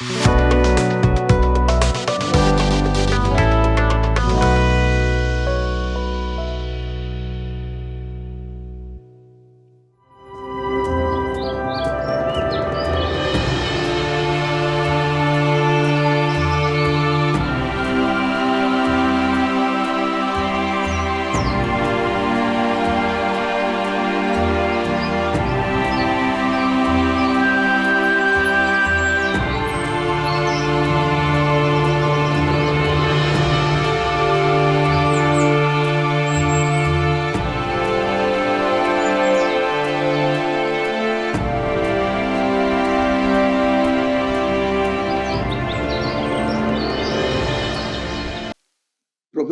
प्रभु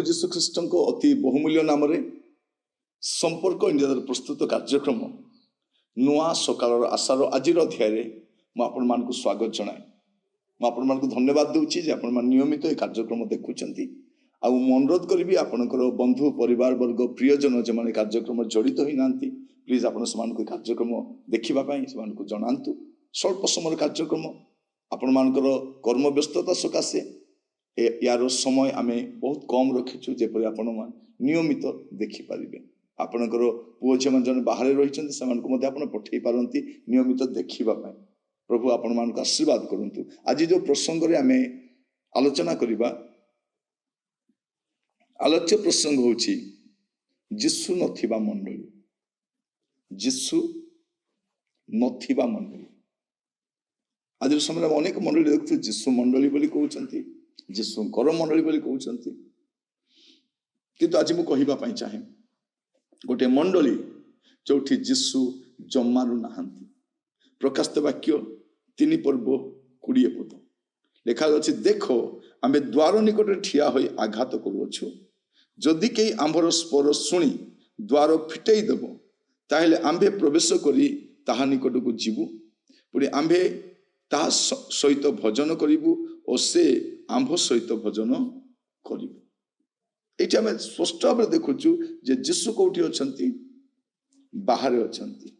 जीशु ख्रीष्ट अति बहुमूल्य नाम संपर्क इंडिया प्रस्तुत कार्यक्रम नुआ सकाल आशार आज अध्याय मुझे मान स्वागत जनाए। मुझे धन्यवाद दूची आपण नियमित ये कार्यक्रम देखुं। अनुरोध करी आपणकर बंधु परिवार वर्ग प्रियजन जो मैंने कार्यक्रम जड़ित होई नांती प्लीज आपण से कार्यक्रम देखापी से जनातु। स्वल्प समय कार्यक्रम आपण मानकर कर्म व्यस्तता सकाशे यार समय आमे बहुत कम रखीचु जेपरि आपण नियमित देखिपारे। आपणकर पुओ झी मैंने जन बाहर रही से पठे पारती नियमित देखापी। प्रभु आपण मान आशीर्वाद करंतु। आज जो प्रसंग रे आमे आलोचना करिबा आलोच्य प्रसंग होछि जीशु नथिबा मंडली। जीशु नथिबा मंडली आज समय अनेक मंडली देखु जीशु मंडली बोली कहउचंती जीशुकर मंडली बोली कहउचंती। किंतु आज मु कहिबा पई चाहे गोटे मंडली जोठी जीशु जमारू नाहंती। प्रकाशित वाक्य 3 पर्व 20 पद लिखा अछि देखो आमे द्वार निकट ठिया होई आघात करूछु। जदि केही आंभर स्वर शुणी द्वार फिटेई देबो ताहेले आंभे प्रवेश करी ताहा निकट को जीवु। पुणी आंभे ताहा सहित भजन करिबु और से आंभ सहित भजन करिबु। एठी आमे स्पष्ट भाव देखुछु जे जीशु कोठी अछंती बाहर अछंती।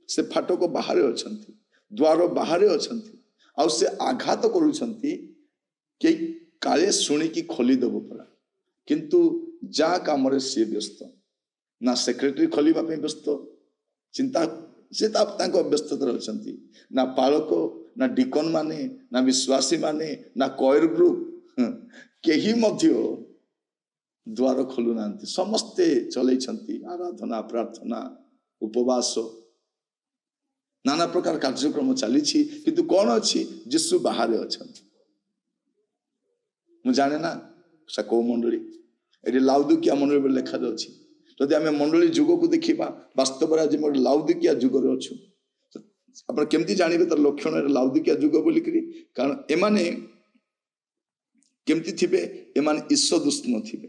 से फाटक बाहर अछंती द्वार बाहर अछंती आ से आघात करूछंती के काले सुनी की खोली देबो परा। किंतु जा काम रे से व्यस्त ना सेक्रेटरी खोलिबा पे व्यस्त चिंता से तांको व्यस्तता अछंती ना पालक ना डिकन माने ना विश्वासी माने ना कयर ग्रुप केही मध्य द्वार खोलु नांती। समस्ते चलै छंती आराधना प्रार्थना उपवास नाना प्रकार कार्यक्रम चली किंतु कौन अच्छी जीशु बाहर अछंती। मु जाने ना सा को मंडली ये लाउदिकिया मंडली लिखा जाछि। जदि आमे मंडली जुग को देखिबा वास्तव आज मोर लाउदिकिया जुग रे अछु। आपण केमती जानिबे तर लक्षण लाउदिकिया जुग बोली करी कारण एमाने केमती थिबे एमाने ईश्वरदुष्ट न थिबे।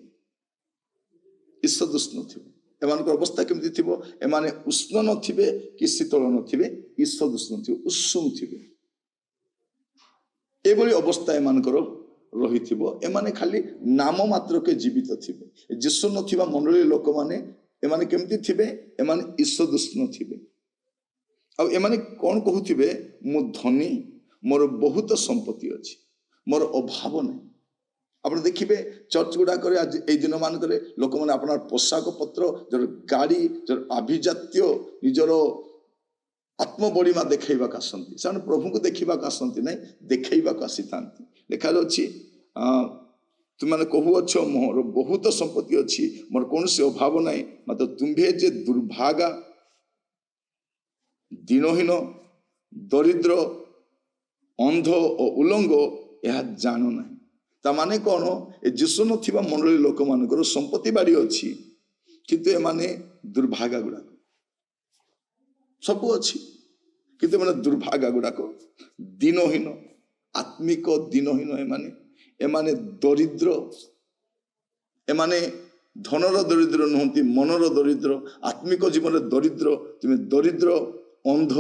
ईश्वरदुष्ट न थिबे एमानक अवस्था केमती थिबो एमाने उष्ण न थिबे कि शीतल न थिबे ईश्वरदुष्ट न थिबे उष्ण थिबे। एबोली अवस्था एमानकर रहिथिबो। एमाने खाली नाम मात्र के जीवित थिबे। जीशु नथिबा मंडली लोक माने एमाने केमती थिबे एमाने ईश्वरदुष्ट न थिबे। आ एमाने कोन कहूथिबे मु धनी मोर बहुत संपत्ति अछि मोर अभाव नहीं। आप देखिए चर्च गुड़ाक आज ये दिन मानक लोक मैंने अपना पोशाक पत्र जो गाड़ी जो आभिजात्य निजर आत्मबड़ीमा देखा आसती से प्रभु को देखा आसती ना देखा आसी था। लिखा तुम कहूअछ मोर बहुत संपत्ति अच्छी मोर कौन से अभाव ना मात्र तुम्भे जे दुर्भागा दीनहीन दरिद्र अंध और उलंग यह जान ना। ताने कौन ए जीशु नथिबा मंडली लोक मानकर संपत्ति बाड़ी अच्छी किंतु एमाने दुर्भागा गुड़ाक सब अच्छी किंतु एमाने दुर्भागा गुड़ाक दीनहीन आत्मिक दीनहीन एमाने दरिद्र एमाने धनर दरिद्र नुहति मनर दरिद्र आत्मिक जीवन दरिद्र तुम दरिद्र अंध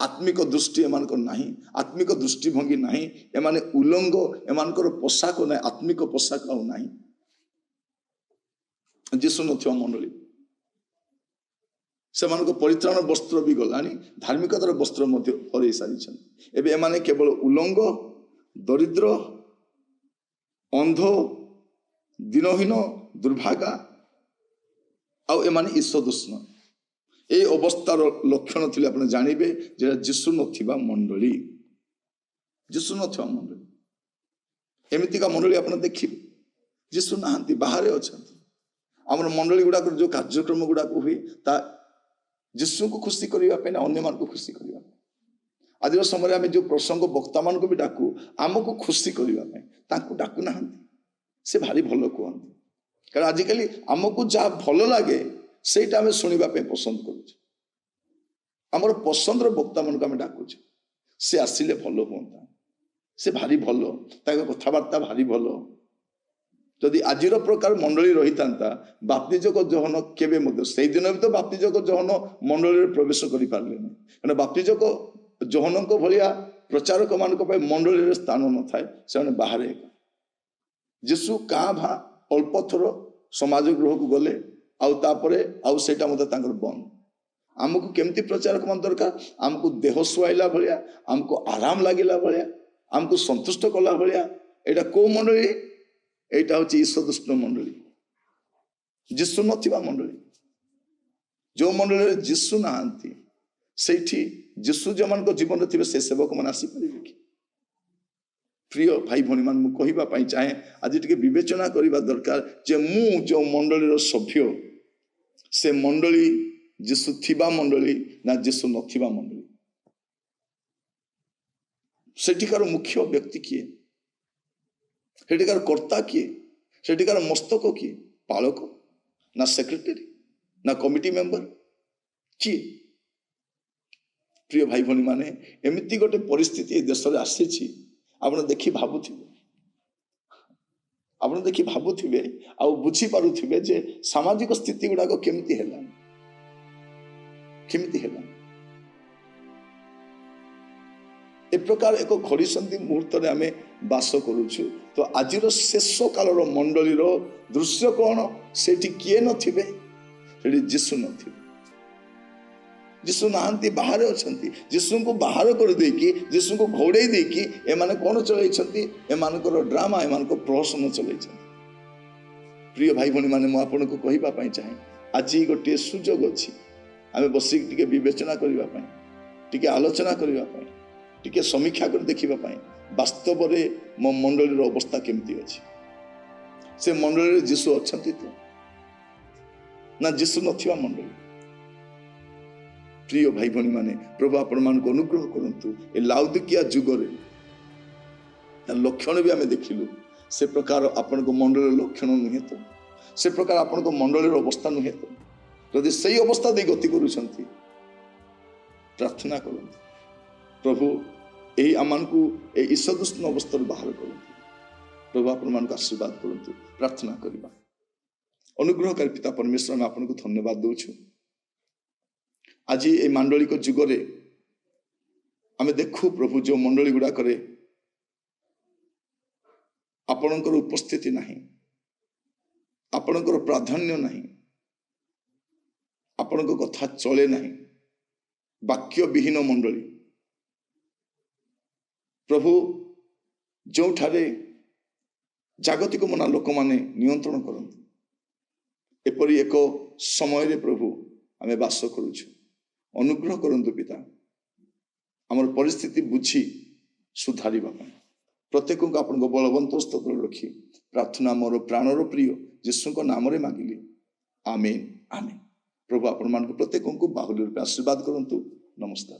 आत्मिक दृष्टि एमानकर नाही आत्मिक दृष्टिभंगी नाही एमाने उलंग एमानकर पोशाक ना आत्मिक पोशाक आ नाही। जीशु नथिबा मंडली से परित्राण वस्त्र भी गलानी, धार्मिकतार वस्त्र हरई सारी। एबे एमाने केवल उलंग, दरिद्र, अंध, दिनहीन, दुर्भागा आउ एमाने ईशदुष्ण ए अवस्थार लक्षण थे आप जानवे जे जीशु नथिबा मंडली, जीशु नथिबा मंडली, एमतीका मंडली आप देखिए जीशु नहांती बाहर अच्छा। आमर मंडली गुड़ाक जो कार्यक्रम गुड़ाक हुए ता जीशु को खुशी करने अन्य मान को खुशी करने। आज समय आम जो प्रसंग वक्ता मान को भी डाकू आमको खुशी करने डाकू ना से भारी भल कहते, कारण आजिकल आमको जहाँ भल लगे सेटा आम शुणापी पसंद करुमर पसंद वक्ता मान को आम डाकुचे, से आसिले भल हाँ, से भारी भल, कथबार्ता भारी भल। जदि आजिर प्रकार मंडली रही था बाप्तिजक जहन केवे से दिन भी तो बाप्तिजक जहन मंडली प्रवेश कर पारे, क्या बाप्तिजक जहन भाया प्रचारक मान मंडली स्थान न थाए, से बाहर जीशु क्या भा अल्प थर समाज गृह को गले आउटा बंद। आमको केमती प्रचारक मान दरकार, आमको देह सुहाइला भाया, आमको आराम लगिला भाया, आमको संतुष्ट कला भाया। एटा को मंडली? एटा हूँ ईशदुष्ण मंडली, जीशु नथिबा मंडली। जो मंडली जीशु नहांती सेठी जीशु जो मान जीवन थे से सेवक मैंने आसीपारे कि? प्रिय भाई भौणी मान कहवाई चाहे आज टे विवेचना करने दरकार जे मु जो मंडलीर सभ्य से मंडली जीशु थिबा मंडली ना जीशु नथिबा मंडली। सेठिकार मुख्य व्यक्ति किए, सेठिकार कर्ता किए, सेठिकार मस्तक किए? पालक ना सेक्रेटरी ना कमिटी मेंबर किए? प्रिय भाई भौणी माने एमती गोटे परिस्थिति देश में आसी आप देखी भावुवे, आप देखी भावुवे आ बुझी पारुथिबे जे सामाजिक स्थिति गुड़ाक केमती है, केमती है। ए प्रकार एक घड़ीसंधि मुहूर्त में आम बास करुचु। तो आज शेष कालर मंडलीर दृश्य कौन? से किए नथिबे? सेठी जीशु नथिबे, जीशु नहांती बाहर अच्छा। जीशु को बाहर कर देकी, जीशु को घोड़े देकी एमाने कौन चलैछंती? एमानकर ड्रामा, एमानकर प्रहसन चलैछंती। प्रिय भाई भौणी माने आपन को कहिबा पई चाहे आज गोटे सुजोग अछि आमे बसिक टिके विवेचना करिबा पई, टिके आलोचना करिबा पई, टिके समीक्षा कर देखिबा पई वास्तव में मो मंडलीर अवस्था केमती अछि। से मंडली जीशु अछंती तो ना जीशु नथिबा मंडली? प्रिय भाई भौणी माने प्रभु आपण मान को अनुग्रह करंतु। ए लाउदिकिया जुगरे लक्षण भी आमे देखिलु से प्रकार आपण को मंडलीर लक्षण नुहे तो, से प्रकार आपण को मंडलीर अवस्था नुहे तो। यदि सही अवस्था दे गति करुछंती प्रार्थना करंतु प्रभु यही आमान को ईशदुष्ण अवस्था बाहर करंतु। प्रभु आपण मान को आशीर्वाद करंतु। प्रार्थना करिबा। अनुग्रहकारी पिता परमेश्वर में आपन को धन्यवाद दोछु। आज ये मंडलिक जुगरे आम देखु प्रभु जो मंडली गुड़ा करे आपणकर उपस्थिति नहीं, आपणकर प्राधान्य नहीं, आपण कथा चले नहीं, वाक्य विहीन मंडली प्रभु जो ठारे जागतिक मना लोक माने नियंत्रण करते एपरी एक समय रे प्रभु आमे बास करुछु। अनुग्रह करंतु पिता आमर परिस्थिति बुझी सुधारी प्रत्येक को आपन को बलवंत स्तोत्र रखी प्रार्थना मोर प्राणर प्रिय जीशु को नाम रे मांगिली। आमेन आमेन। प्रभु आपण मान को प्रत्येक को बाहुल्य रूप आशीर्वाद करंतु। नमस्कार।